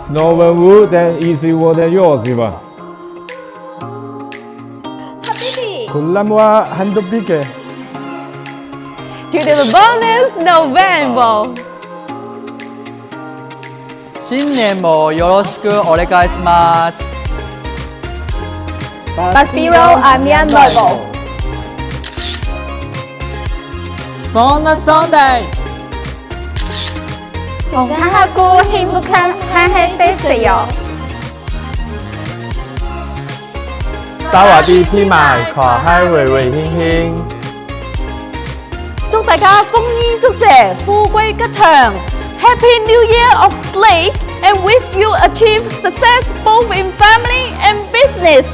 Snowy wood and easy wood than yours, Eva. 하비비. 굴나무와 한도 비게. To the bonus November. 新年もよろしくお願いします。 Baspiro Amian Noble. Bonus Sunday. 건강하고 행복한 한 해 되세요. สวัสดีปีใหม่ขอให้รวยๆเฮง 祝大家豐衣足食，富貴吉祥。Happy New Year of Snake and wish you achieve success both in family and business.